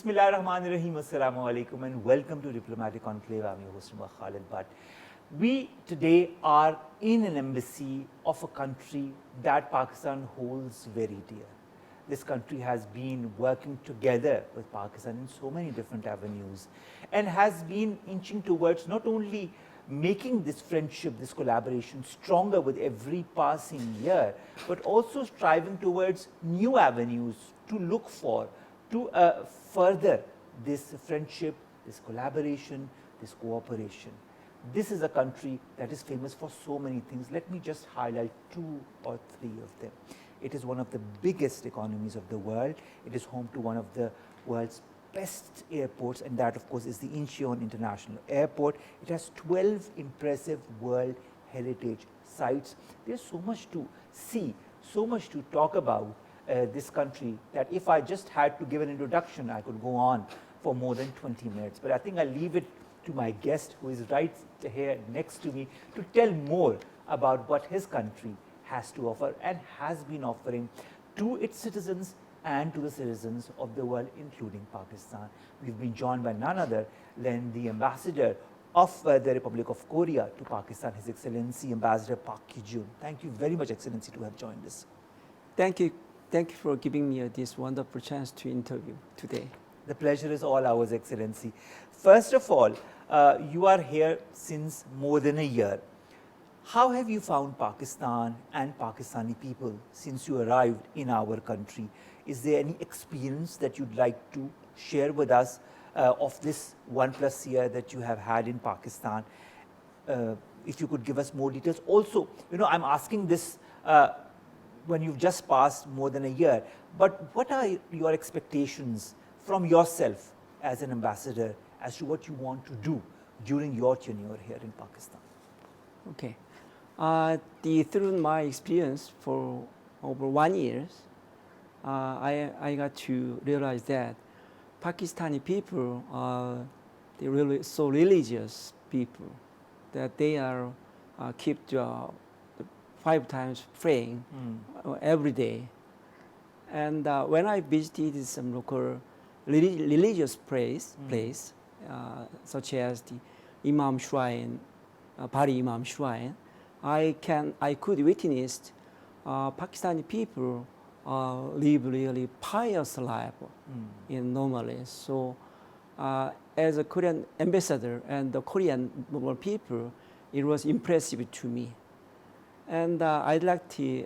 Bismillahirrahmanirrahim. Assalamu alaikum and welcome to Diplomatic Enclave. I'm your host Omar Khalid. But we today are in an embassy of a country that Pakistan holds very dear. This country has been working together with Pakistan in so many different avenues and has been inching towards not only making this friendship, this collaboration stronger with every passing year, but also striving towards new avenues to look for, to further this friendship, this collaboration, this cooperation. This is a country that is famous for so many things. Let me just highlight 2 or 3 of them. It is one of the biggest economies of the world. It is home to one of the world's best airports, and that of course is the Incheon International Airport. It has 12 impressive World Heritage sites. There's so much to see, so much to talk about this country that if I just had to give an introduction, I could go on for more than 20 minutes. But I think I'll leave it to my guest who is right here next to me to tell more about what his country has to offer and has been offering to its citizens and to the citizens of the world, including Pakistan. We've been joined by none other than the Ambassador of the Republic of Korea to Pakistan, His Excellency Ambassador Park Kijun. Thank you very much, Excellency, to have joined us. Thank you. Thank you for giving me this wonderful chance to interview today. The pleasure is all ours, Excellency. First of all, you are here since more than a year. How have you found Pakistan and Pakistani people since you arrived in our country? Is there any experience that you'd like to share with us of this 1+ year that you have had in Pakistan? If you could give us more details. Also, I'm asking this when you've just passed more than a year, but what are your expectations from yourself as an ambassador as to what you want to do during your tenure here in Pakistan? Okay. Through my experience for over 1 year, I got to realize that Pakistani people are really so religious people that they are keep 5 times praying every day. And when I visited some local religious place, such as the Imam Shrine, Bari Imam Shrine, I could witness Pakistani people live really pious life in normally. So as a Korean ambassador and the Korean people, it was impressive to me. And I'd like to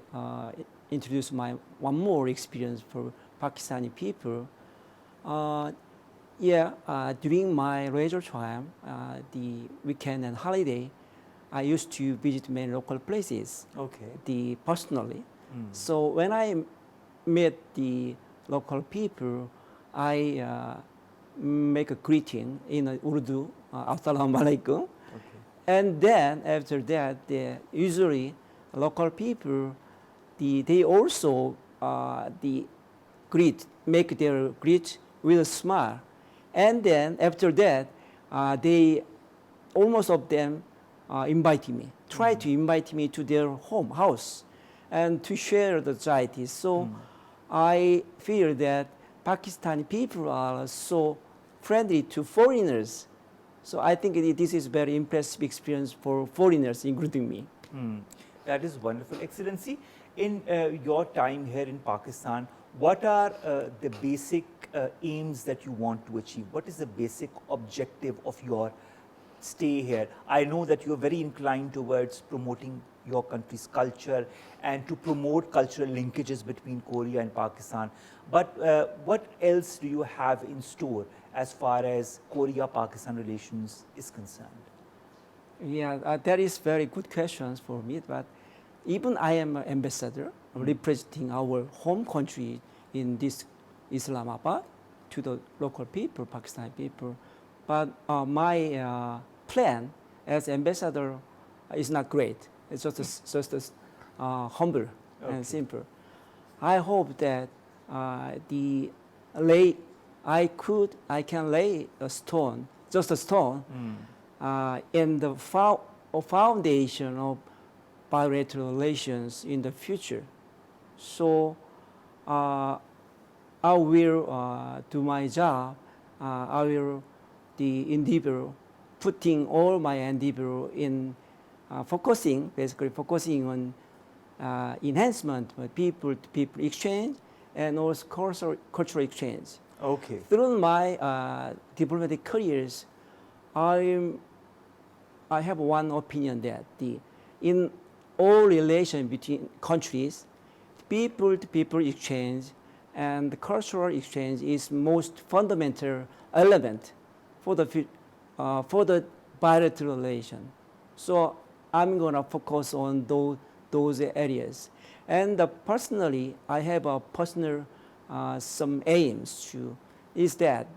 introduce my one more experience for Pakistani people. During my leisure time, the weekend and holiday, I used to visit many local places. Okay. Personally. So when I met the local people, I make a greeting in Urdu, Assalamu alaikum. Okay. And then after that, usually local people, they also make their greet with a smile. And then after that, almost of them invite me, try to invite me to their house and to share the society. So I feel that Pakistani people are so friendly to foreigners. So I think this is very impressive experience for foreigners, including me. That is wonderful. Excellency, in your time here in Pakistan, what are the basic aims that you want to achieve? What is the basic objective of your stay here? I know that you are very inclined towards promoting your country's culture and to promote cultural linkages between Korea and Pakistan. But what else do you have in store as far as Korea-Pakistan relations is concerned? Yeah, that is very good questions for me. But even I am an ambassador representing our home country in this Islamabad to the local people, Pakistani people. But my plan as ambassador is not great. It's just humble and simple. I hope that I can lay a stone, just a stone, in the foundation of bilateral relations in the future. So I will do my job I will the endeavor, putting all my endeavor in basically focusing on enhancement of people-to-people exchange and also cultural exchange. Okay. Through my diplomatic careers, I have one opinion that in all relation between countries, people-to-people exchange and the cultural exchange is most fundamental element for the bilateral relation. So I'm going to focus on those areas. And personally, I have a personal some aims to is that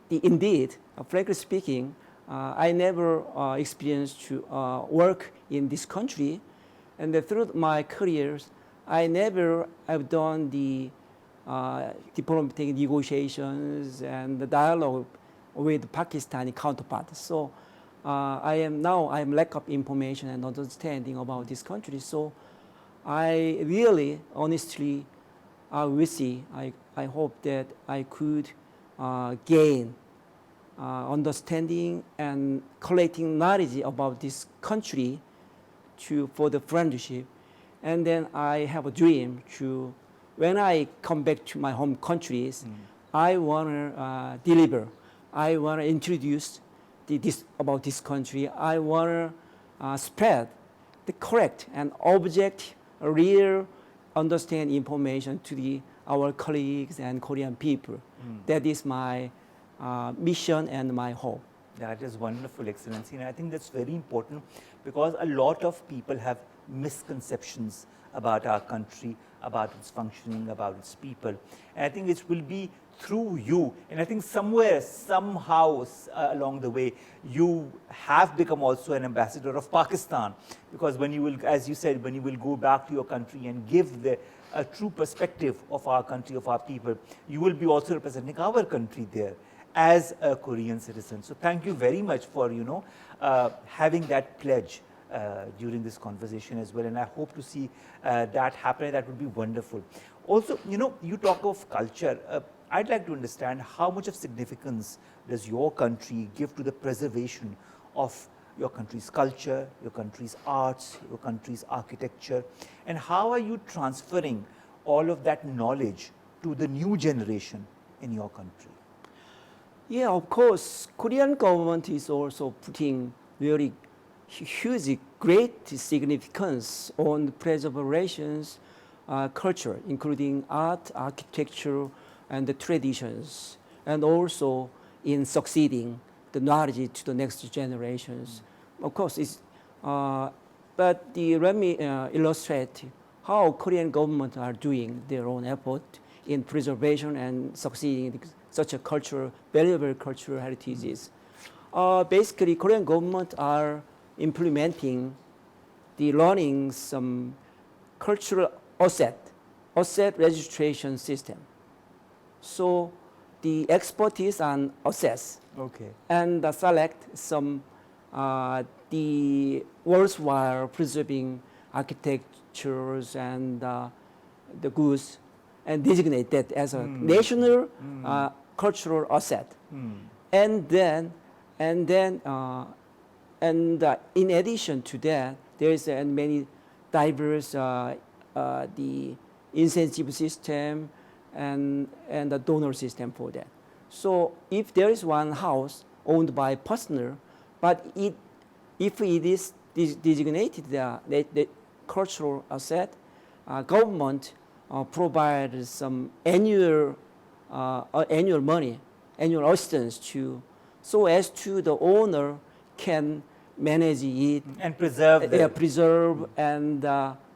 indeed, frankly speaking, I never experienced to work in this country, and through my careers, I never have done the diplomatic negotiations and the dialogue with Pakistani counterparts. So I am lack of information and understanding about this country. So I really, honestly, I hope that I could gain understanding and collecting knowledge about this country for the friendship. And then I have a dream to, when I come back to my home countries, I want to deliver. I want to introduce about this country. I want to spread the correct and objective, real, understand information to our colleagues and Korean people. That is my mission and my hope. That is wonderful, Excellency. And I think that's very important because a lot of people have misconceptions about our country, about its functioning, about its people. And I think it will be through you. And I think somewhere, somehow along the way, you have become also an ambassador of Pakistan. Because when you will, as you said, when you will go back to your country and give a true perspective of our country, of our people, you will be also representing our country there as a Korean citizen. So thank you very much for, having that pledge during this conversation as well. And I hope to see that happen. That would be wonderful. Also, you talk of culture. I'd like to understand how much of significance does your country give to the preservation of your country's culture, your country's arts, your country's architecture, and how are you transferring all of that knowledge to the new generation in your country? Yeah, of course, Korean government is also putting very huge, great significance on the preservations, culture, including art, architecture, and the traditions, and also in succeeding the knowledge to the next generations. Of course, but let me illustrate how Korean government are doing their own effort in preservation and succeeding such a valuable cultural heritages. Basically, Korean government are implementing the learning some cultural asset registration system. So the expertise on assess and select some the worthwhile preserving architectures and the goods and designate that as a national cultural asset. And then in addition to that, there is many diverse the incentive system and the donor system for that. So if there is one house owned by partner, but if it is designated the cultural asset, government provides some annual money, annual assistance so as to the owner can manage it and preserve and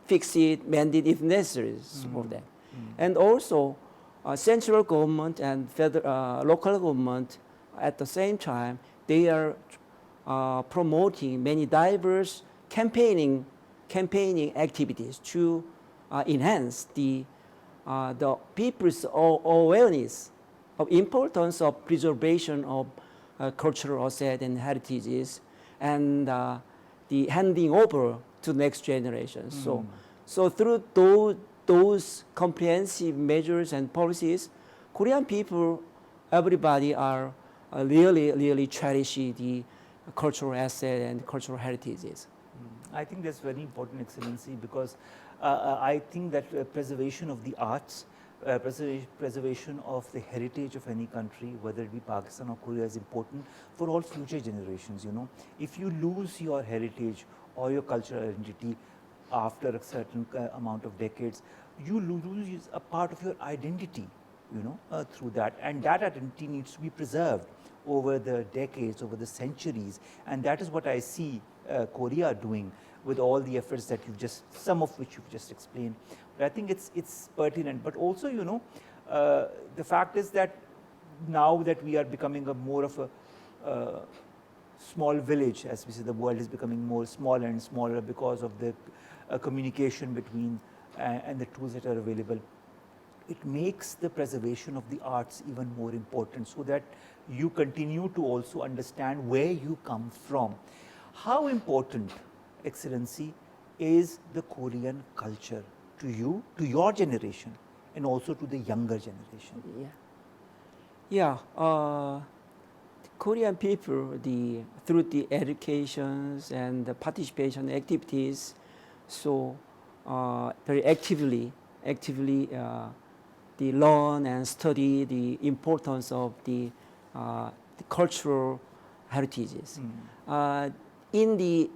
fix it, mend it if necessary for that. And also, central government and local government at the same time, they are promoting many diverse campaigning activities to enhance the people's awareness of importance of preservation of cultural assets and heritages and the handing over to next generation. So through those comprehensive measures and policies, Korean people everybody are really cherish the cultural asset and cultural heritages. I think that's very important, Excellency, because I think that preservation of the arts, preservation of the heritage of any country, whether it be Pakistan or Korea, is important for all future generations. You know, if you lose your heritage or your cultural identity after a certain amount of decades, you lose a part of your identity. You know, through that, and that identity needs to be preserved over the decades, over the centuries, and that is what I see Korea doing with all the efforts that you've just, some of which you've just explained. But I think it's pertinent. But also, you know, the fact is that now that we are becoming a more of a small village, as we say, the world is becoming more smaller and smaller because of the communication between and the tools that are available. It makes the preservation of the arts even more important, so that you continue to also understand where you come from. How important, Excellency, is the Korean culture to you, to your generation, and also to the younger generation? Korean people, through the educations and the participation activities, so very actively they learn and study the importance of the cultural heritages. In the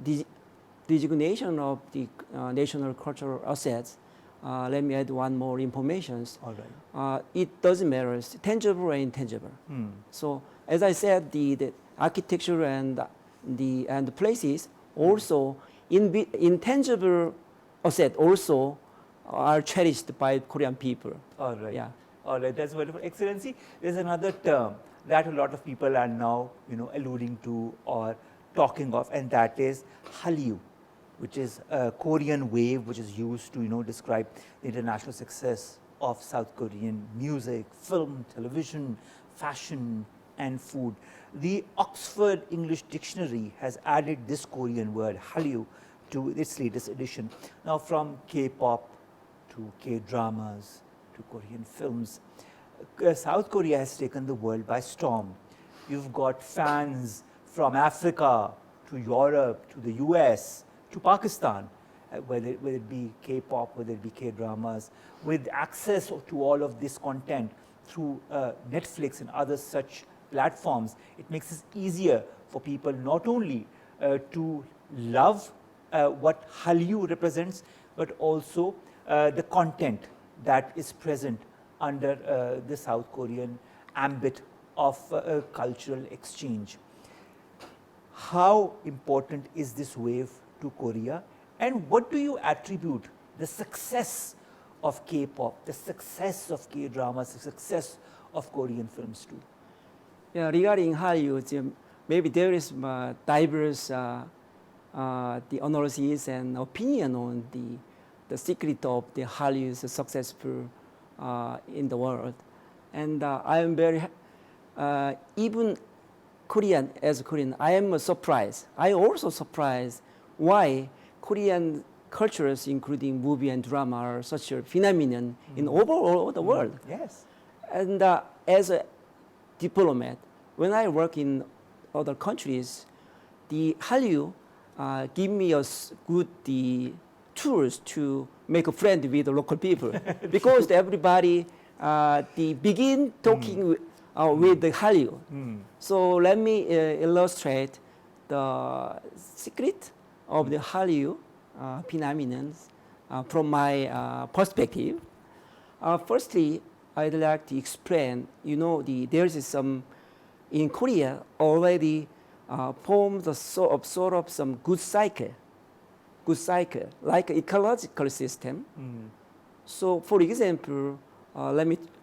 designation of the national cultural assets, let me add one more information. All right. It doesn't matter, it's tangible and intangible. So as I said, the architecture and the places also intangible asset also are cherished by Korean people. All right. Yeah. All right. That's wonderful. Excellency, there's another term that a lot of people are now, you know, alluding to or talking of, and that is Hallyu, which is a Korean wave, which is used to, you know, describe the international success of South Korean music, film, television, fashion, and food. The Oxford English Dictionary has added this Korean word, Hallyu, to its latest edition. Now, from K-pop to K-dramas to Korean films, South Korea has taken the world by storm. You've got fans from Africa to Europe to the US to Pakistan, whether it be K-pop, whether it be K-dramas, with access to all of this content through Netflix and other such platforms. It makes it easier for people not only to love what Hallyu represents, but also the content that is present under the South Korean ambit of cultural exchange. How important is this wave to Korea, and what do you attribute the success of K-pop, the success of K-dramas, the success of Korean films to? Yeah, regarding Hallyu, maybe there is diverse the analysis and opinion on the secret of the Hallyu's successful in the world, and I am very even Korean, as Korean, I am surprised. I also surprised why Korean cultures, including movie and drama, are such a phenomenon in overall the world. Yes. And as a diplomat, when I work in other countries, the Hallyu give me good tools to make a friend with the local people because everybody they begin talking with the Hallyu. So let me illustrate the secret of the Hallyu phenomenon from my perspective. Firstly, I'd like to explain, there's some, in Korea already formed a sort of some good cycle, like ecological system. So for example,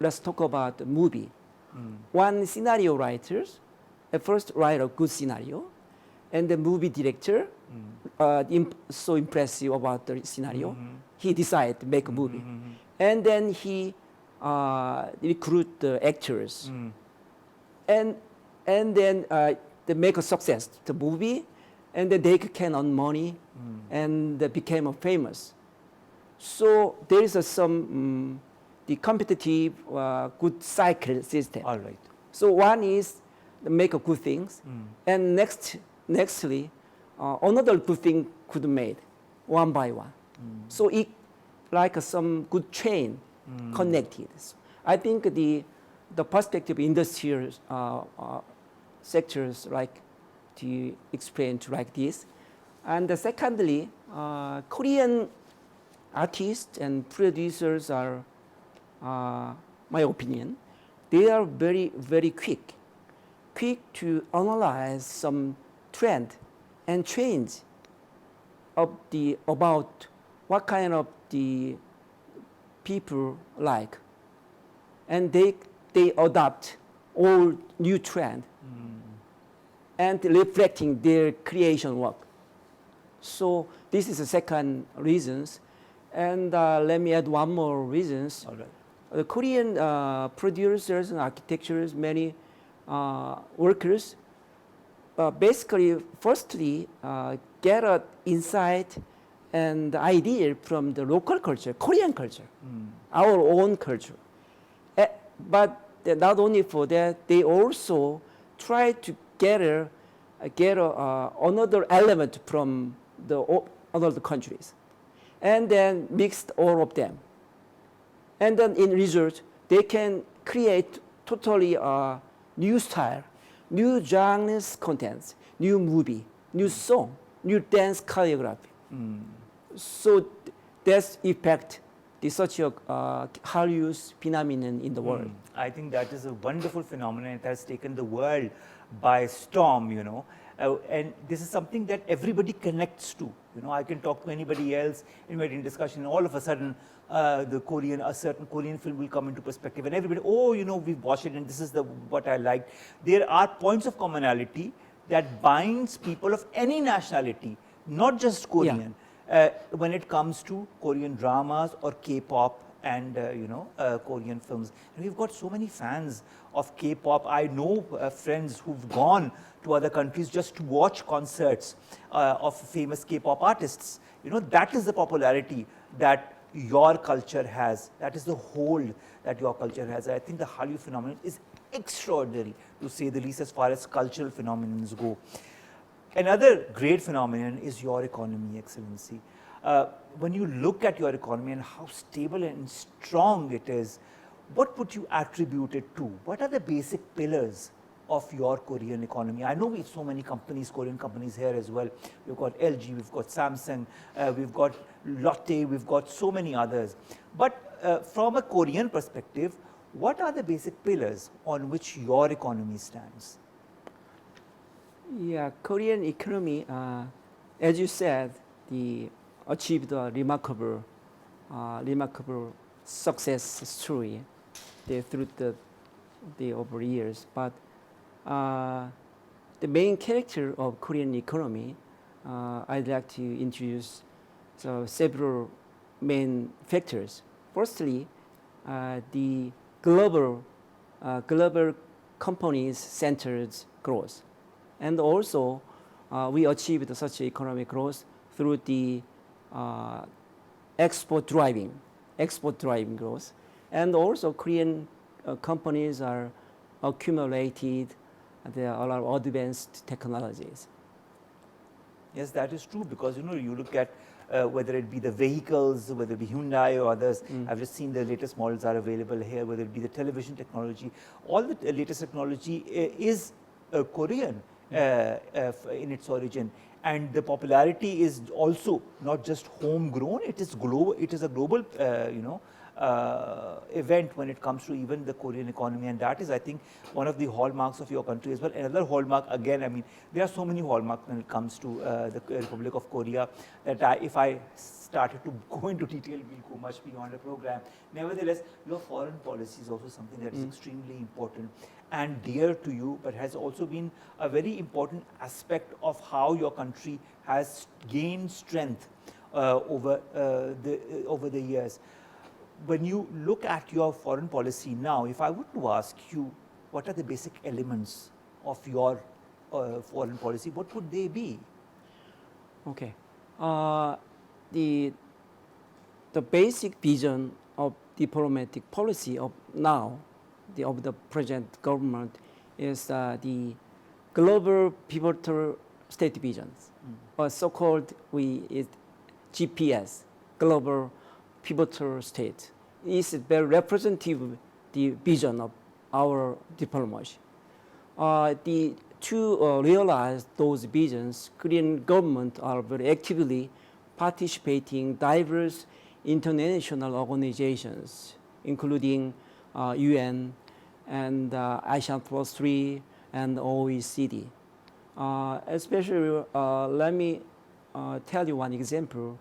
let's talk about the movie. One scenario writers at first write a good scenario, and the movie director so impressive about the scenario, he decided to make a movie, and then he recruit the actors, and then they make a success the movie, and then they can earn money, and they became famous. So there is some the competitive good cycle system. All right. So one is make a good things, and nextly, another good thing could be made one by one. So it like some good chain connected. So I think the perspective industrial sectors like to explain to like this. And secondly, Korean artists and producers are, my opinion, they are very, very quick to analyze some trend and change of the about what kind of the people like, and they adopt all new trend and reflecting their creation work. So this is the second reasons, and let me add one more reasons. All right. The Korean producers and architectures, many workers, basically, firstly, get an insight and idea from the local culture, Korean culture, our own culture. But not only for that, they also try to get another element from the other countries, and then mixed all of them. And then in result, they can create totally new style, new genres contents, new movie, new song, new dance choreography. So that's effect the such a Hallyu phenomenon in the world. I think that is a wonderful phenomenon. It has taken the world by storm, you know. And this is something that everybody connects to. You know, I can talk to anybody else, invite in discussion, and all of a sudden, a certain Korean film will come into perspective, and everybody, oh, you know, we've watched it, and this is what I liked. There are points of commonality that binds people of any nationality, not just Korean, when it comes to Korean dramas or K-pop and Korean films. And we've got so many fans of K-pop. I know friends who've gone to other countries just to watch concerts of famous K-pop artists. You know, that is the popularity that your culture has. That is the hold that your culture has. I think the Hallyu phenomenon is extraordinary, to say the least, as far as cultural phenomena go. Another great phenomenon is your economy, Excellency. When you look at your economy and how stable and strong it is, what would you attribute it to? What are the basic pillars of your Korean economy? I know we have so many companies, Korean companies here as well. We've got LG, we've got Samsung, we've got Lotte, we've got so many others. But from a Korean perspective, what are the basic pillars on which your economy stands? Yeah, Korean economy, as you said, achieved a remarkable success story through the over years. But the main character of Korean economy, I'd like to introduce several main factors. Firstly, the global companies centered growth, and also we achieved such economic growth through the export driving growth, and also Korean companies are accumulated there are a lot of advanced technologies. Yes, that is true, because you look at whether it be the vehicles, whether it be Hyundai or others. I've just seen the latest models are available here, whether it be the television technology. All the latest technology is Korean in its origin, and the popularity is also not just homegrown. It is global. It is a global, event when it comes to even the Korean economy, and that is, I think, one of the hallmarks of your country as well. Another hallmark, again, I mean, there are so many hallmarks when it comes to the Republic of Korea that if I started to go into detail, we'll go much beyond the program. Nevertheless, your foreign policy is also something that is extremely important and dear to you, but has also been a very important aspect of how your country has gained strength over the years. When you look at your foreign policy now, if I were to ask you, what are the basic elements of your foreign policy, what would they be? Okay. The basic vision of diplomatic policy of now, of the present government, is the global pivotal state visions, or so-called GPS, global pivotal state. It's very representative the vision of our diplomacy. To realize those visions, Korean government are very actively participating diverse international organizations, including UN and ASEAN Plus 3 and OECD. Especially, let me tell you one example.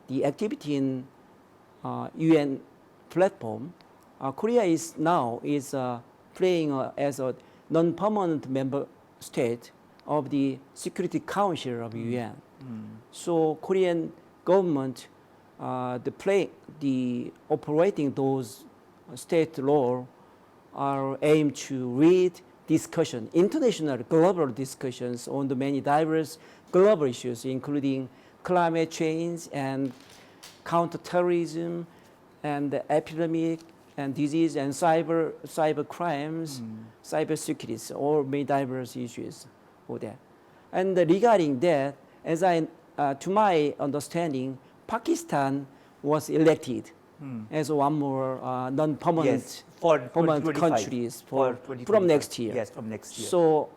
The activity in UN platform, Korea is now playing as a non-permanent member state of the Security Council of UN. So Korean government, the operating those state law are aimed to lead discussion, international global discussions on the many diverse global issues, including climate change and counterterrorism and the epidemic and disease and cyber crimes, cyber securities, all many diverse issues for that. And regarding that, to my understanding, Pakistan was elected as one more non-permanent Yes, for permanent 2025. countries For from 2025. next year. Yes, from next year. So,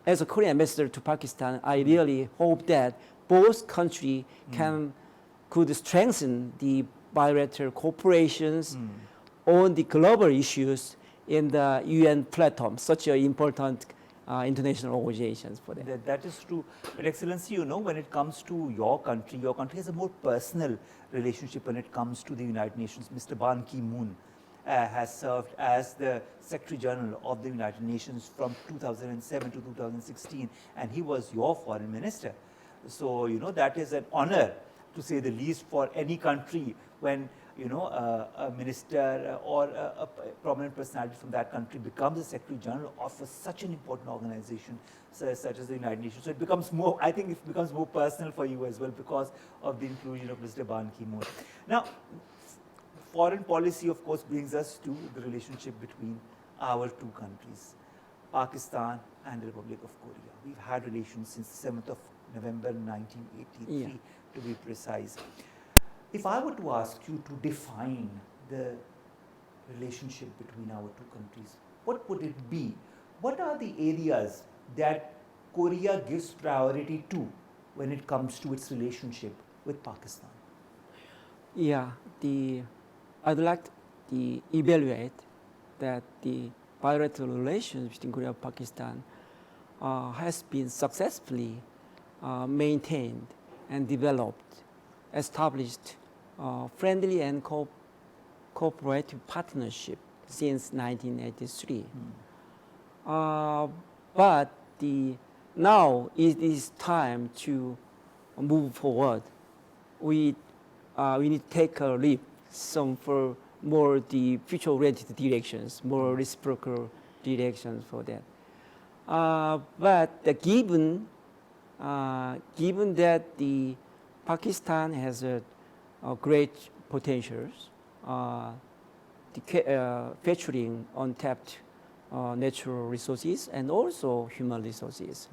as a Korean ambassador to Pakistan, I really hope that both countries could strengthen the bilateral cooperations on the global issues in the UN platform, such an important international organizations for that. That is true. But Excellency, you know, when it comes to your country has a more personal relationship when it comes to the United Nations. Mr. Ban Ki-moon has served as the Secretary General of the United Nations from 2007 to 2016, and he was your foreign minister. So, you know, that is an honor, to say the least, for any country when, you know, a minister or a prominent personality from that country becomes the Secretary General of such an important organization such as the United Nations. So it becomes more, I think it becomes more personal for you as well because of the inclusion of Mr. Ban Ki-moon. Now, foreign policy, of course, brings us to the relationship between our two countries, Pakistan and the Republic of Korea. We've had relations since the 7th of November 1983, to be precise. If I were to ask you to define the relationship between our two countries, what would it be? What are the areas that Korea gives priority to when it comes to its relationship with Pakistan? Yeah, I'd like to evaluate that the bilateral relations between Korea and Pakistan has been successfully maintained and developed, established friendly and cooperative partnership since 1983. But now it is time to move forward. We need to take a leap for more the future-oriented directions, more reciprocal directions for that. But given that the Pakistan has a great potentials, featuring untapped natural resources and also human resources.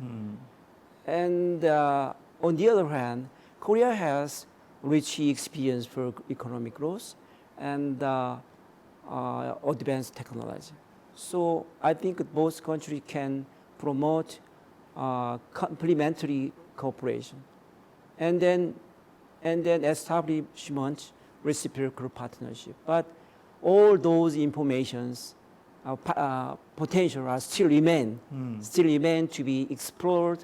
And on the other hand, Korea has rich experience for economic growth and advanced technology. So I think both countries can promote complementary cooperation, and then establishment reciprocal partnership. But all those informations, potential are still remain to be explored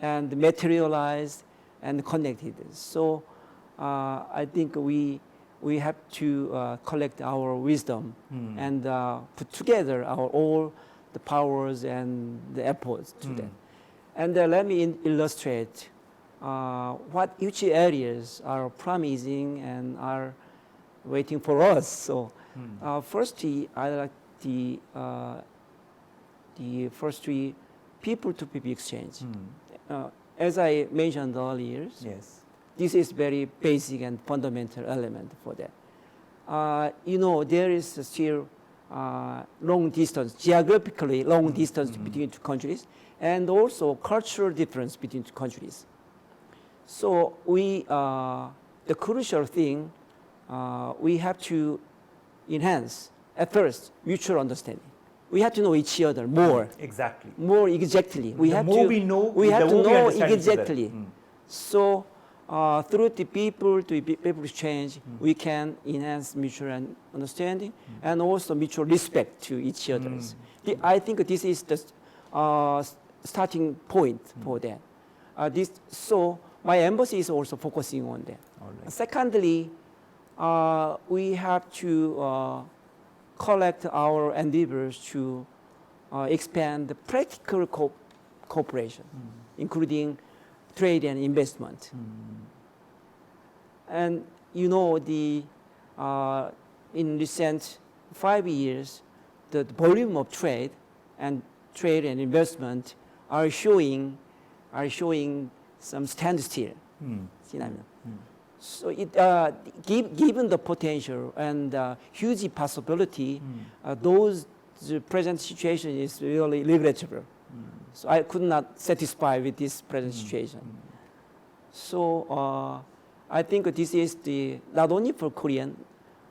and materialized and connected. So I think we have to collect our wisdom and put together all the powers and the efforts to that. And let me illustrate what each areas are promising and are waiting for us. So firstly, I like the first three people-to-people exchange. As I mentioned earlier, Yes. this is very basic and fundamental element for that. You know, there is still long distance, geographically long distance between two countries, and also cultural difference between two countries. So the crucial thing, we have to enhance at first mutual understanding. We have to know each other more. Exactly. More exactly. We The have more to we know, we have the to more we know understand each other. exactly. So through the people to people exchange, we can enhance mutual understanding and also mutual respect to each others. I think this is the starting point for that. So my embassy is also focusing on that. All right. Secondly, we have to collect our endeavors to expand the practical cooperation, including trade and investment. And you know, in recent 5 years, the volume of trade and investment are showing some standstill. So given the potential and huge possibility, the present situation is really regrettable. So I could not satisfy with this present situation. So I think this is not only for Korean,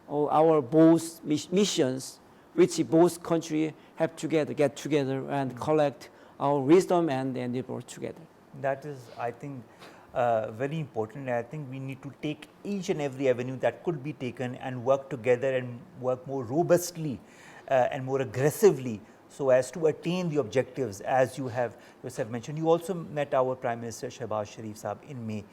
our both missions, which both countries have get together and collect our wisdom and endeavor together. That is, I think, very important. I think we need to take each and every avenue that could be taken and work together and work more robustly and more aggressively so as to attain the objectives as you have yourself mentioned. You also met our Prime Minister Shehbaz Sharif Saab in May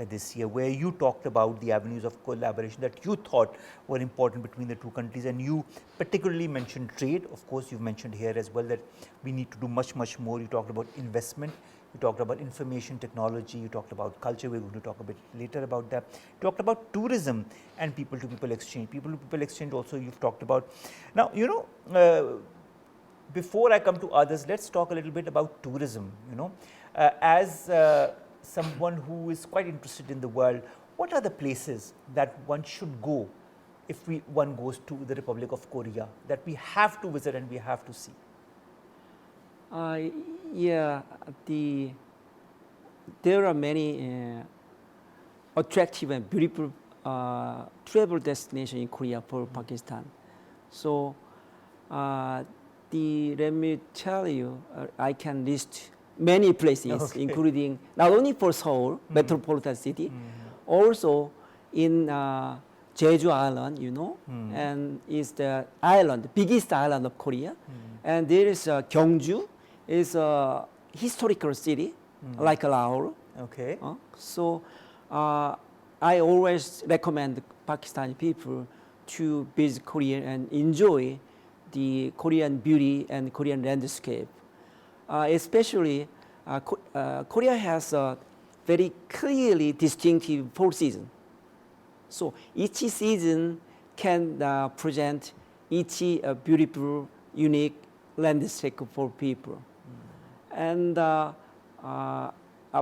this year, where you talked about the avenues of collaboration that you thought were important between the two countries, and you particularly mentioned trade. Of course, you've mentioned here as well that we need to do much more. You talked about investment, you talked about information technology, you talked about culture. We're going to talk a bit later about that. You talked about tourism and people-to-people exchange. People-to-people exchange also you've talked about. Now, you know, before I come to others, let's talk a little bit about tourism. You know, as someone who is quite interested in the world, what are the places that one should go if one goes to the Republic of Korea that we have to visit and we have to see? There are many attractive and beautiful travel destinations in Korea for Pakistan. So let me tell you, I can list many places, including not only for Seoul, metropolitan city, also in Jeju Island, you know, and is the island, the biggest island of Korea. And there is Gyeongju, is a historical city, like Lahore. Okay. So I always recommend Pakistani people to visit Korea and enjoy the Korean beauty and Korean landscape. Especially, Korea has a very clearly distinctive fall season. So each season can present each beautiful, unique landscape for people. And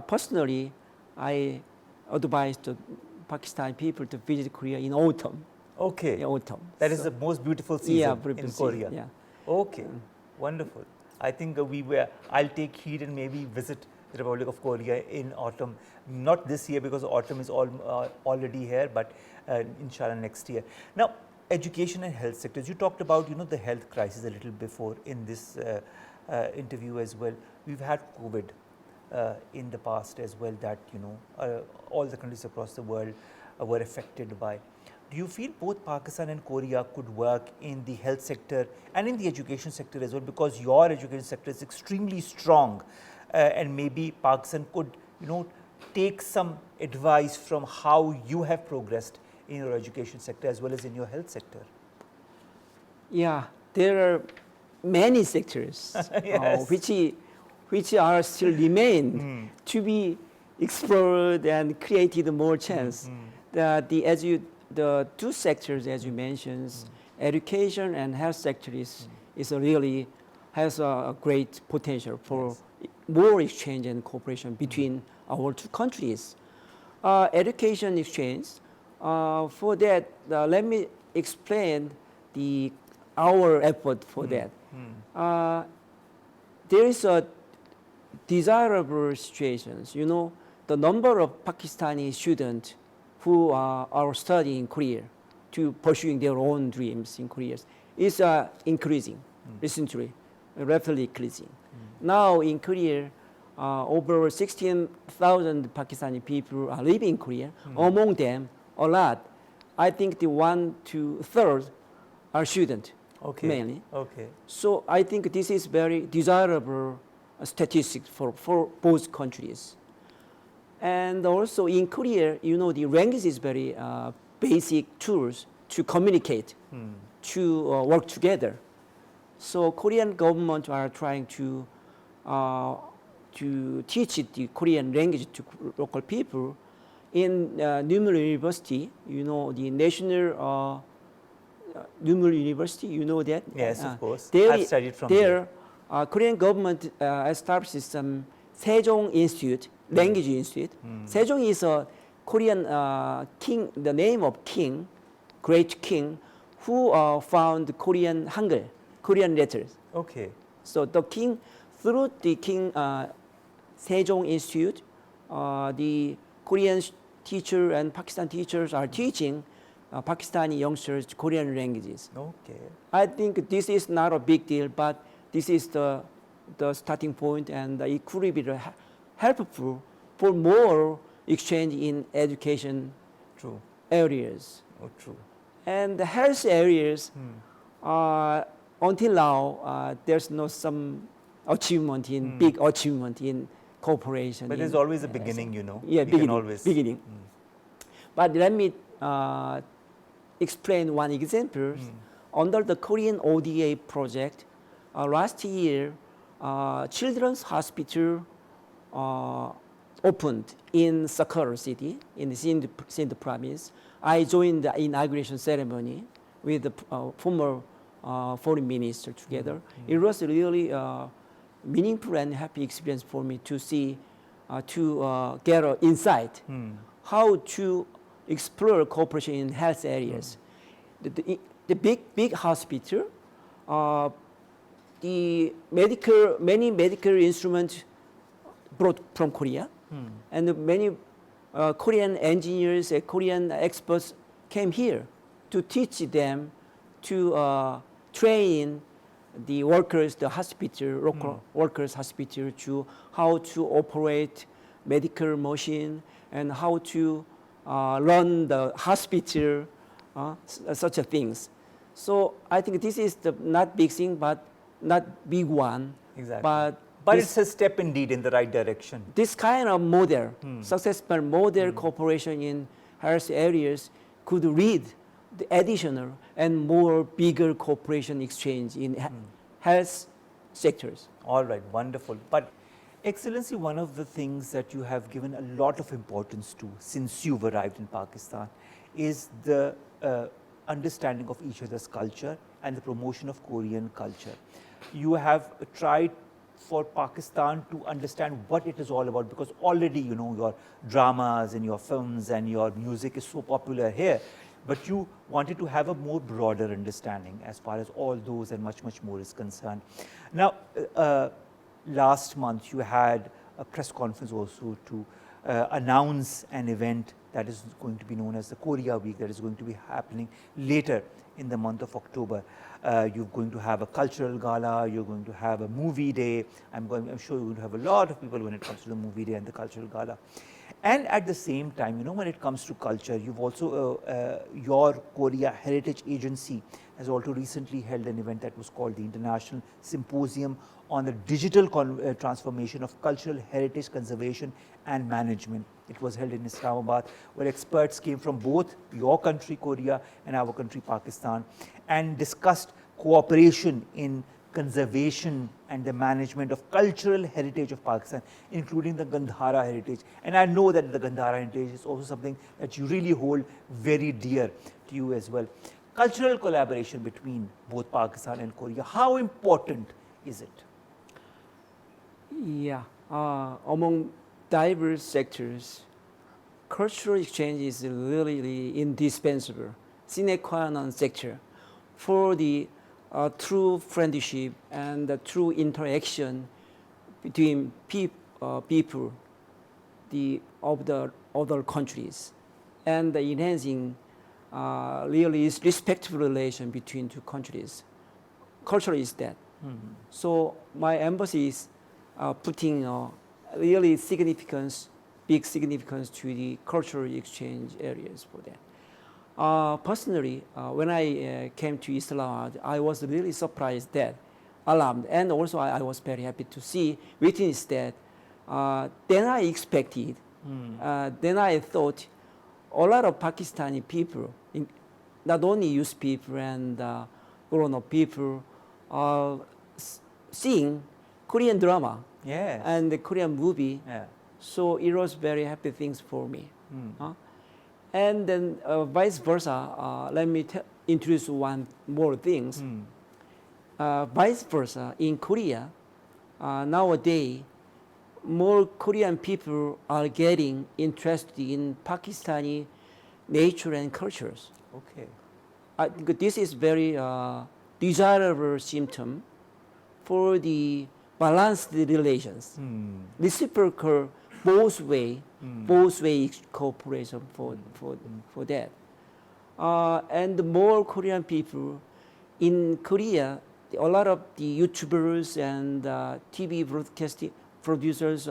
personally, I advise the Pakistani people to visit Korea in autumn. Okay. In autumn. That is the most beautiful season in Korea. Yeah. Okay. Wonderful. I think I'll take heed and maybe visit the Republic of Korea in autumn. Not this year because autumn is already here, but inshallah next year. Now, education and health sectors. You talked about, you know, the health crisis a little before in this interview as well. We've had COVID in the past as well that, you know, all the countries across the world were affected by. Do you feel both Pakistan and Korea could work in the health sector and in the education sector as well? Because your education sector is extremely strong, and maybe Pakistan could, you know, take some advice from how you have progressed in your education sector as well as in your health sector. Yeah, there are many sectors Yes. which are still remain to be explored and created more chance. The two sectors, as you mentioned, education and health sector is really has a great potential for more exchange and cooperation between our two countries. Education exchange. For that, let me explain the our effort for that. There is a desirable situations. You know, the number of Pakistani students who are studying in Korea to pursuing their own dreams in Korea is increasing recently, rapidly increasing. Now in Korea, over 16,000 Pakistani people are living in Korea. Among them, a lot, I think the 1 to 3rd are students mainly. Okay. So I think this is very desirable statistics for both countries. And also in Korea, you know, the language is very basic tools to communicate, to work together. So Korean government are trying to teach the Korean language to local people. In Numal University, you know, the National Numal University, you know that? Yes, of course. There, I've studied from there. Korean government established some Sejong Institute, language institute. Sejong is a Korean king, the name of king, great king, who found Korean Hangul, Korean letters. Okay. So the king, through the king Sejong Institute, the Korean teacher and Pakistan teachers are teaching Pakistani youngsters Korean languages. Okay. I think this is not a big deal, but this is the starting point, and it could be helpful for more exchange in education True. areas. Oh, true. And the health areas, until now, there's no some achievement in big achievement in cooperation. But there's always a beginning, you know. Yeah, We can beginning. always. Beginning. But let me explain one example. Under the Korean ODA project, last year, Children's Hospital opened in Saqqara city in the Sindh province. I joined the inauguration ceremony with the former foreign minister together. It was really meaningful and happy experience for me to see, to get an insight how to explore cooperation in health areas. The big hospital, many medical instruments brought from Korea, and many Korean engineers and Korean experts came here to teach them, to train the workers, the hospital, local workers, hospital, to how to operate medical machine and how to run the hospital, such a things. So I think this is the not big thing, but not big one. Exactly. But it's a step indeed in the right direction. this kind of model, successful model cooperation in health areas could lead the additional and more bigger cooperation exchange in health sectors. All right, wonderful. But Excellency, one of the things that you have given a lot of importance to since you've arrived in Pakistan is the understanding of each other's culture and the promotion of Korean culture. You have tried for Pakistan to understand what it is all about, because already, you know, your dramas and your films and your music is so popular here, but you wanted to have a more broader understanding as far as all those and much, much more is concerned. Now, last month you had a press conference also to announce an event that is going to be known as the Korea Week, that is going to be happening later in the month of October. You're going to have a cultural gala, you're going to have a movie day. I'm sure you're going to have a lot of people when it comes to the movie day and the cultural gala. And at the same time, you know, when it comes to culture, you've also, your Korea Heritage Agency has also recently held an event that was called the International Symposium on the Digital Transformation of Cultural Heritage Conservation and Management. It was held in Islamabad, where experts came from both your country, Korea, and our country, Pakistan, and discussed cooperation in conservation and the management of cultural heritage of Pakistan, including the Gandhara heritage. And I know that the Gandhara heritage is also something that you really hold very dear to you as well. Cultural collaboration between both Pakistan and Korea, how important is it? Yeah, among diverse sectors, cultural exchange is really indispensable, sine qua non sector for the true friendship and the true interaction between people of the other countries, and the enhancing really is respectful relation between two countries. Culture is that. So my embassy is putting really big significance to the cultural exchange areas for that. Personally, when I came to Islamabad, I was really surprised that, alarmed, and also I was very happy to witness that. Then I expected, then I thought a lot of Pakistani people, not only youth people and grown-up people, are seeing Korean drama Yes. and the Korean movie. Yeah. So it was very happy things for me. And then vice versa, let me introduce one more things. Vice versa, in Korea, nowadays, more Korean people are getting interested in Pakistani nature and cultures. Okay. I think this is very desirable symptom for the balanced relations, reciprocal both way cooperation for that. And more Korean people in Korea, a lot of the YouTubers and TV broadcasting producers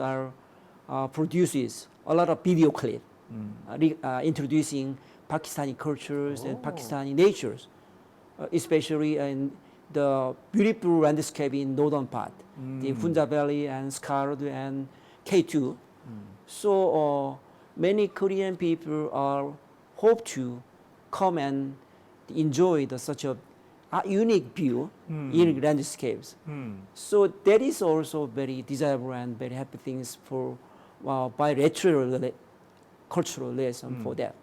produces a lot of video clip introducing Pakistani cultures and Pakistani natures, especially in the beautiful landscape in northern part, the Hunza Valley and Skardu and K2. So many Korean people hope to come and enjoy such a unique view, unique landscapes. So that is also very desirable and very happy things for bilateral cultural relation for that.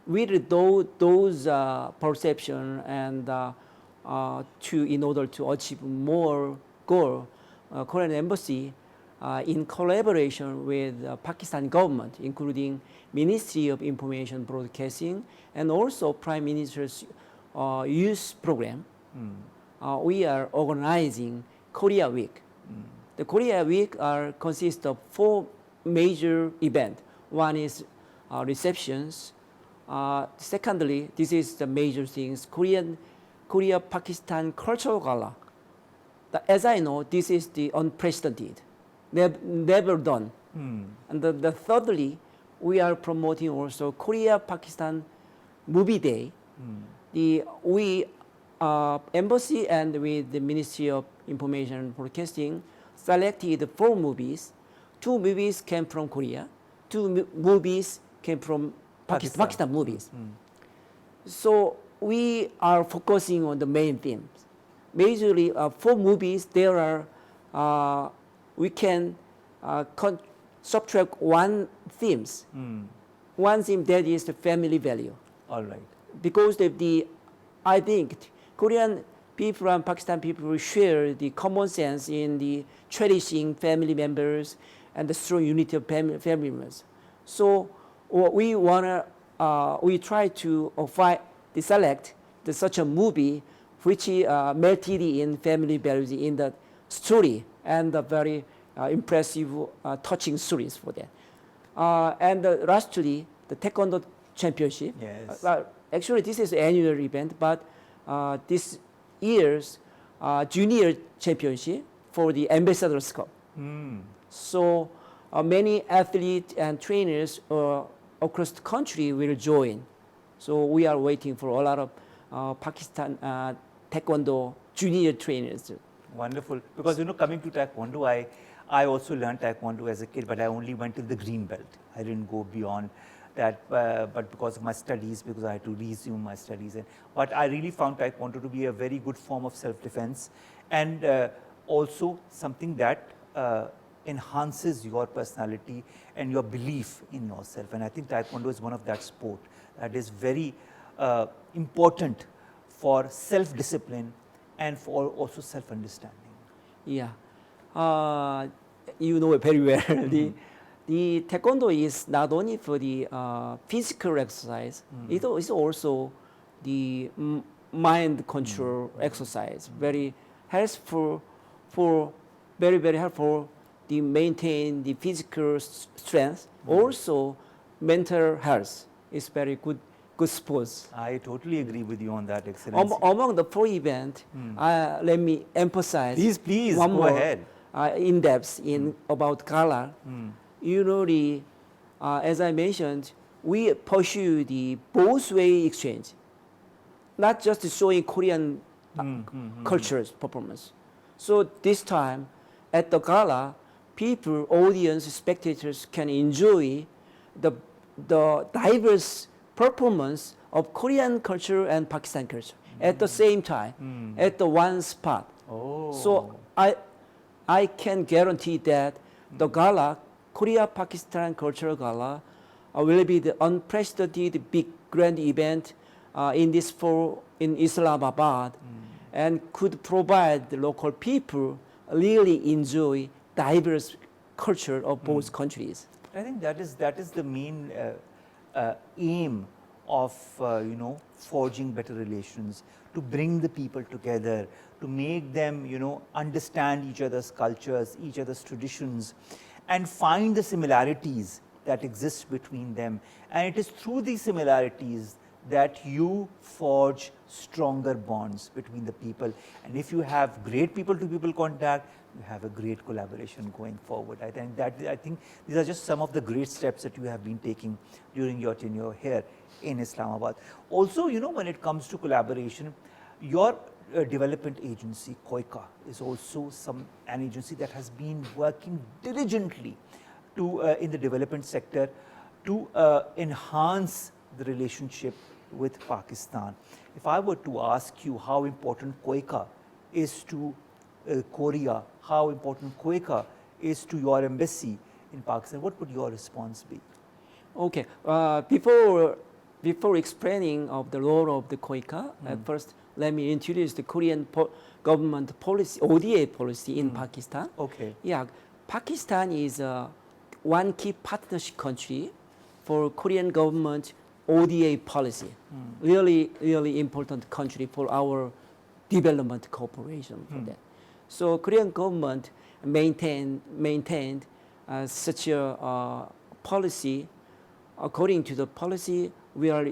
With those perception and in order to achieve more goal, Korean embassy in collaboration with Pakistan government, including Ministry of Information Broadcasting and also Prime Minister's youth program, we are organizing Korea Week. The Korea Week consists of 4 major events. One is receptions. Secondly, this is the major things, Korea-Pakistan Cultural Gala. As I know, this is the unprecedented, never done. And the thirdly, we are promoting also Korea-Pakistan Movie Day. We embassy and with the Ministry of Information and Broadcasting selected 4 movies. 2 movies came from Korea. 2 movies came from Pakistan movies. So we are focusing on the main themes. Majorly 4 movies, we can subtract 1 themes. One theme that is the family value. All right. Because I think Korean people and Pakistan people share the common sense in the cherishing family members and the strong unity of family members. So we try to select such a movie which melted in family values in the story and the very impressive, touching stories for that. And lastly, the Taekwondo Championship. Yes. Actually, this is an annual event, but this year's junior championship for the Ambassador's Cup. So many athletes and trainers across the country will join. So we are waiting for a lot of Pakistan Taekwondo junior trainers. Wonderful. Because, coming to Taekwondo, I also learned Taekwondo as a kid, but I only went till the green belt. I didn't go beyond that, but because of my studies, because I had to resume my studies. But I really found Taekwondo to be a very good form of self-defense and also something that enhances your personality and your belief in yourself. And I think Taekwondo is one of that sport that is very important for self-discipline and for also self-understanding. Yeah, you know it very well. The Taekwondo is not only for the physical exercise, it is also the mind control exercise, very helpful for very very helpful to maintain the physical strength. Also, mental health is very good sports. I totally agree with you on that, Excellency. Among the four events, let me emphasize Please, one go more ahead. In depth in about gala. You know, as I mentioned, we pursue the both way exchange, not just showing Korean culture's performance. So this time at the gala, people, audience, spectators can enjoy the diverse performance of Korean culture and Pakistan culture at the same time, at the one spot. Oh. So I can guarantee that the gala, Korea-Pakistan Cultural Gala, will be the unprecedented big grand event in this fall in Islamabad, and could provide the local people really enjoy diverse culture of both countries. I think that is the main aim of forging better relations, to bring the people together, to make them understand each other's cultures, each other's traditions, and find the similarities that exist between them. And it is through these similarities that you forge stronger bonds between the people. And if you have great people-to-people contact, you have a great collaboration going forward. I think these are just some of the great steps that you have been taking during your tenure here in Islamabad. Also, when it comes to collaboration, your development agency, KOICA, is also an agency that has been working diligently to in the development sector to enhance the relationship with Pakistan. If I were to ask you how important KOICA is to Korea, how important KOICA is to your embassy in Pakistan, what would your response be? Okay, before explaining of the role of the KOICA, at first let me introduce the Korean government policy, ODA policy in Pakistan. Okay. Yeah, Pakistan is one key partnership country for Korean government ODA policy. Really important country for our development cooperation for that. So Korean government maintained such a policy. According to the policy, we are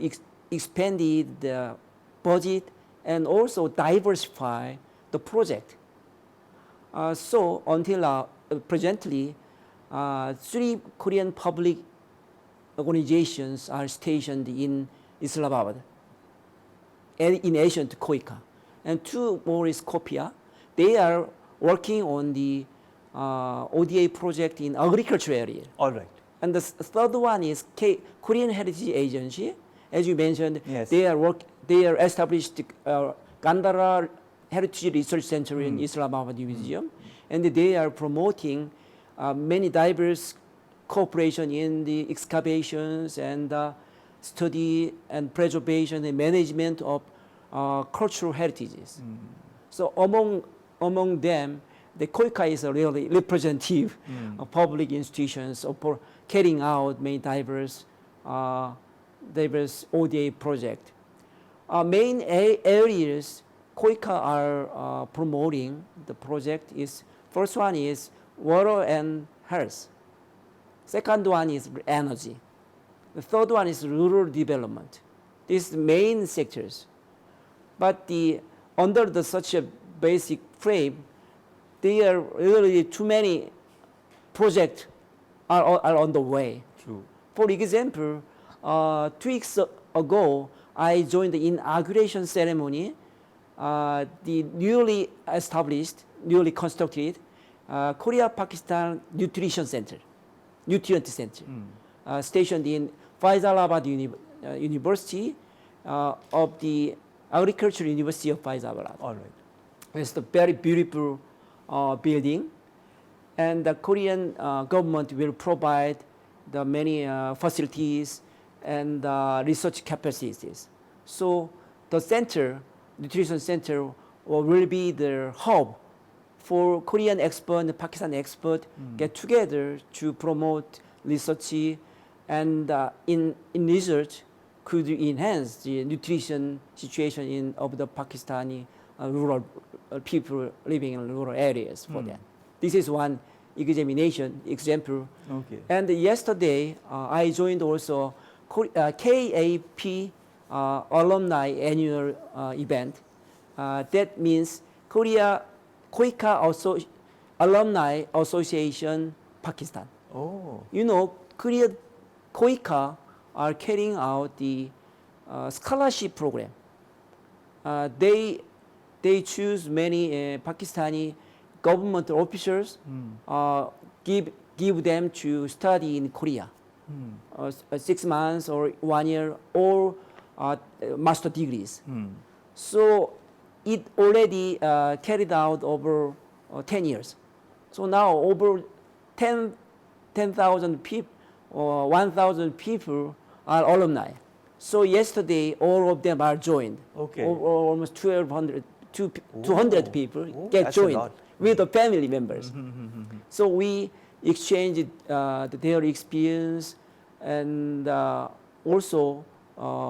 expanded the budget and also diversify the project. So until presently, 3 Korean public organizations are stationed in Islamabad, in addition to KOICA. And 2 more is KOPIA. They are working on the ODA project in agriculture area. All right. And the third one is Korean Heritage Agency. As you mentioned, Yes. they are established Gandhara Heritage Research Center in Islamabad Museum, and they are promoting many diverse cooperation in the excavations and study and preservation and management of cultural heritages. So among them, the KOICA is a really representative of public institutions for carrying out many diverse ODA project. Main areas KOICA are promoting the project is, first one is water and health. Second one is energy. The third one is rural development. These main sectors. But under such a basic frame, there are really too many projects are on the way. True. For example, 2 weeks ago, I joined the inauguration ceremony, the newly established, newly constructed Korea-Pakistan Nutrition Center, Nutrient Center, stationed in Faisalabad University of the Agricultural University of Faisalabad. All right. It's a very beautiful building, and the Korean government will provide the many facilities and research capacities. So the center, nutrition center, will be the hub for Korean expert and Pakistan expert get together to promote research, and in research, could enhance the nutrition situation of the Pakistani rural people living in rural areas for them. This is one example. Okay. And yesterday, I joined also KAP alumni annual event. That means Korea Koika Alumni Association Pakistan. Oh. You know, Korea Koika are carrying out the scholarship program. They choose many Pakistani government officers, give them to study in Korea, 6 months or 1 year, or master degrees. So it already carried out over 10 years. So now over 10,000 people or 1,000 people are alumni. So yesterday, all of them are joined. Okay. Almost 200 people get that's a joined lot. with the family members. So we exchanged their experience and also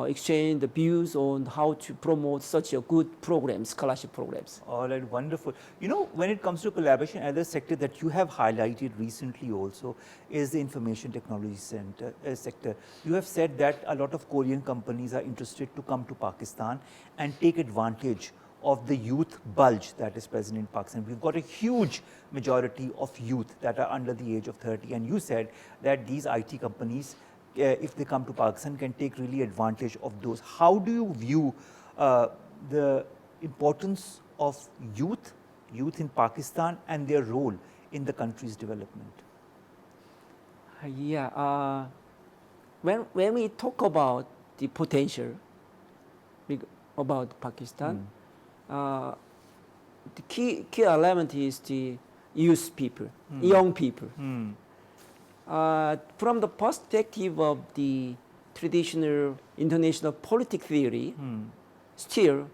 exchange the views on how to promote such a good program, scholarship programs. All right, wonderful. You know, when it comes to collaboration, another sector that you have highlighted recently also is the information technology sector. You have said that a lot of Korean companies are interested to come to Pakistan and take advantage of the youth bulge that is present in Pakistan. We've got a huge majority of youth that are under the age of 30, and you said that these IT companies, if they come to Pakistan, can take really advantage of those. How do you view the importance of youth in Pakistan and their role in the country's development? When we talk about the potential about Pakistan, the key element is the youth people, young people. From the perspective of the traditional international politics theory, still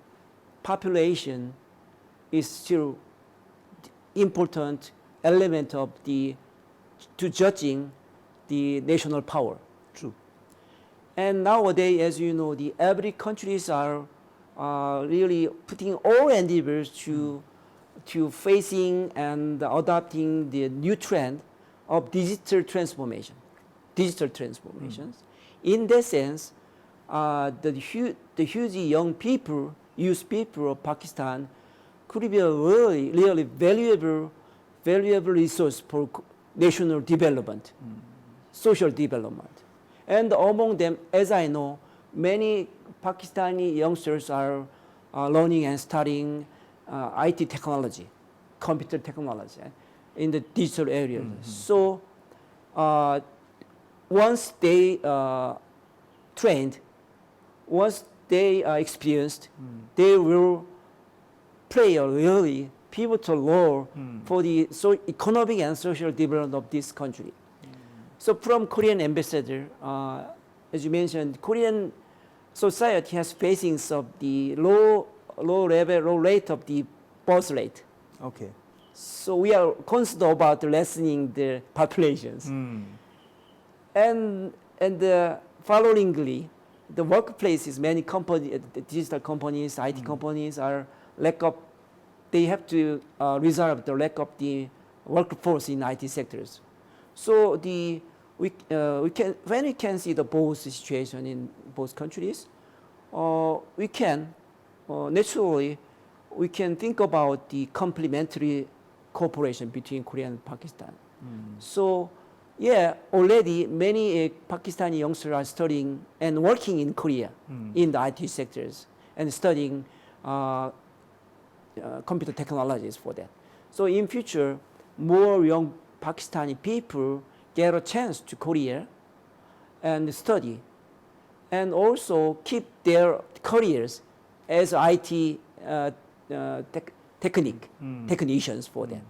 population is still important element of to judging the national power. True. And nowadays, as you know, every countries are really putting all endeavors to facing and adopting the new trend of digital transformations. In that sense, the huge young people, youth people of Pakistan could be a really valuable resource for national development, social development. And among them, as I know, many Pakistani youngsters are learning and studying IT technology, computer technology, in the digital area. So once they trained, once they are experienced, they will play a really pivotal role for the economic and social development of this country. So from Korean ambassador, as you mentioned, Korean society has facing of the low rate of the birth rate. Okay. So we are concerned about lessening the populations. And followingly, the workplaces, many companies, digital companies, IT companies are they have to resolve the lack of the workforce in IT sectors. So when we can see the both situation in both countries, we can naturally we can think about the complementary cooperation between Korea and Pakistan. So already many Pakistani youngsters are studying and working in Korea in the IT sectors and studying computer technologies for that. So in future, more young Pakistani people get a chance to Korea and study and also keep their careers as IT technicians for them.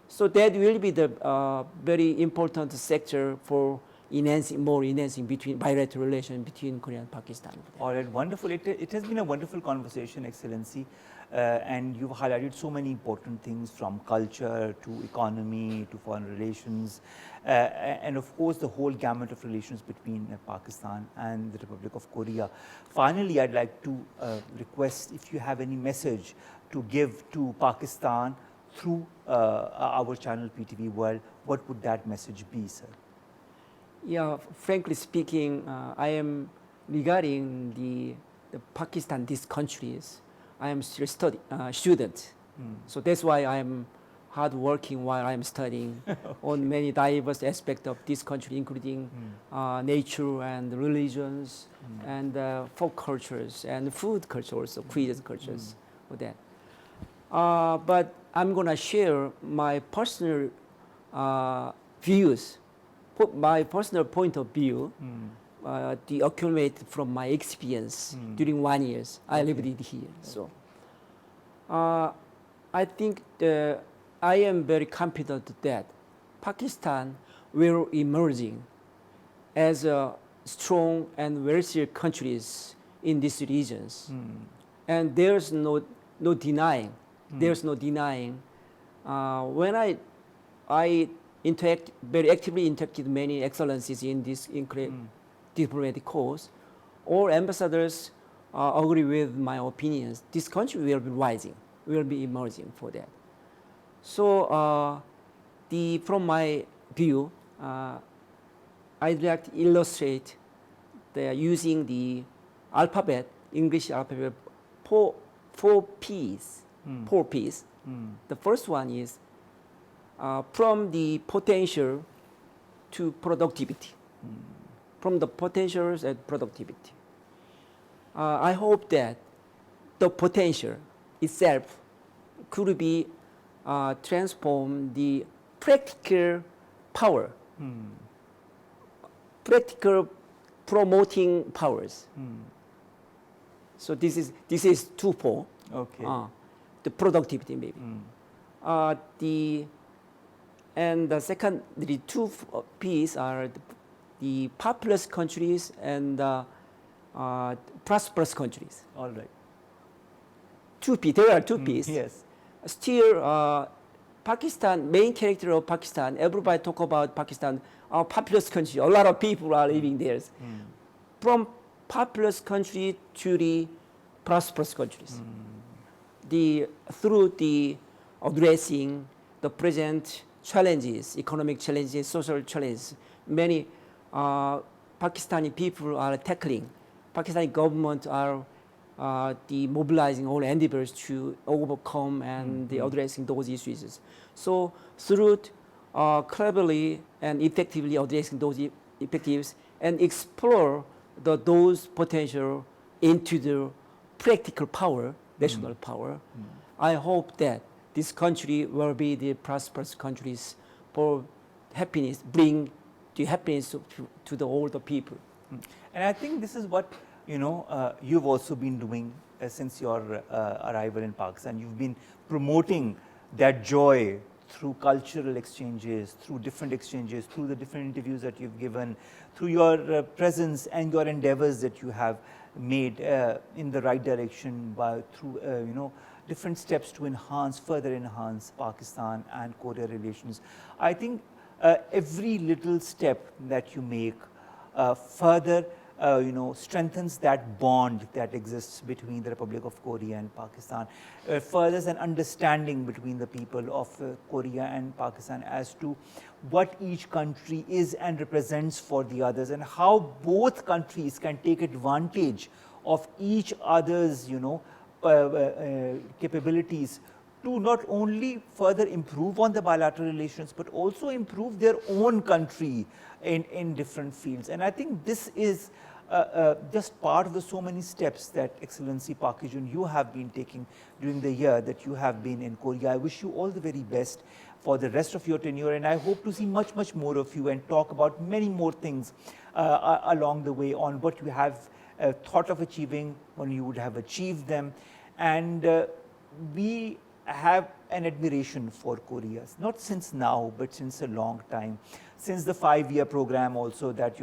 So that will be the very important sector for enhancing between bilateral relation between Korea and Pakistan. All right, wonderful. It has been a wonderful conversation, Excellency, and you've highlighted so many important things from culture to economy to foreign relations, and of course the whole gamut of relations between Pakistan and the Republic of Korea. Finally, I'd like to request if you have any message to give to Pakistan through our channel PTV World, what would that message be, sir? Yeah, frankly speaking, I am regarding the Pakistan, these countries. I am still student, so that's why I am hard working while I am studying on many diverse aspects of this country, including nature and religions and folk cultures and food cultures, cuisine cultures, for that. But I'm gonna share my personal views. My personal point of view, the accumulate from my experience during 1 year. I lived it here. So I think I am very confident that Pakistan will emerging as a strong and wealthier countries in these regions, and there's no denying. There's no denying. When I very actively interacted with many excellencies in this Enclave diplomatic course, all ambassadors agree with my opinions. This country will be rising, will be emerging for that. So from my view, I'd like to illustrate using the alphabet, English alphabet, four P's. The first one is from the potential to productivity. From the potentials and productivity. I hope that the potential itself could be transform the practical power, practical promoting powers. So this is twofold. Okay. The productivity maybe. And the second, the two P's are the populous countries and prosperous countries. All right. Two P. There are two P's. Yes. Still, Pakistan, main character of Pakistan. Everybody talk about Pakistan, our populous country. A lot of people are living there. From populous country to the prosperous countries. Through the addressing the present challenges, economic challenges, social challenges, many Pakistani people are tackling. Pakistani government are mobilizing all endeavors to overcome and addressing those issues. So through cleverly and effectively addressing those effectives and explore those potential into the practical power, national power, I hope that this country will be the prosperous countries for happiness, bring the happiness to the older people. And I think this is what you've also been doing since your arrival in Pakistan. You've been promoting that joy through cultural exchanges, through different exchanges, through the different interviews that you've given, through your presence and your endeavors that you have made in the right direction through different steps to further enhance Pakistan and Korea relations. I think every little step that you make further strengthens that bond that exists between the Republic of Korea and Pakistan, furthers an understanding between the people of Korea and Pakistan as to what each country is and represents for the others, and how both countries can take advantage of each other's capabilities to not only further improve on the bilateral relations, but also improve their own country in different fields. And I think this is just part of the so many steps that Excellency Park Kijun, you have been taking during the year that you have been in Korea. I wish you all the very best for the rest of your tenure, and I hope to see much, much more of you and talk about many more things along the way on what you have thought of achieving, when you would have achieved them. And we have an admiration for Korea, not since now, but since a long time. Since the 5-year program also that,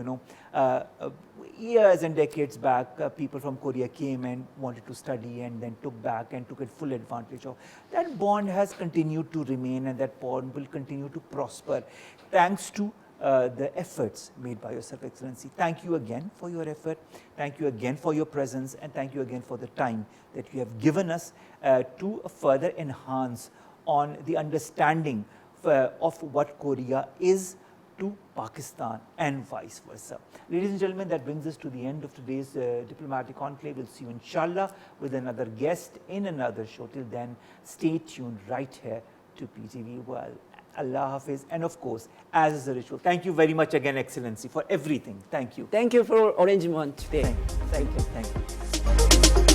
years and decades back, people from Korea came and wanted to study and then took back and took it full advantage of. That bond has continued to remain, and that bond will continue to prosper thanks to the efforts made by Your Excellency. Thank you again for your effort. Thank you again for your presence, and thank you again for the time that you have given us to further enhance on the understanding of what Korea is to Pakistan and vice versa. Ladies and gentlemen, that brings us to the end of today's Diplomatic Enclave. We'll see you inshallah with another guest in another show. Till then, stay tuned right here to PTV World. Allah Hafiz, and of course, as is the ritual, thank you very much again, Excellency, for everything. Thank you. Thank you for arrangement today. Thank you. Thank you.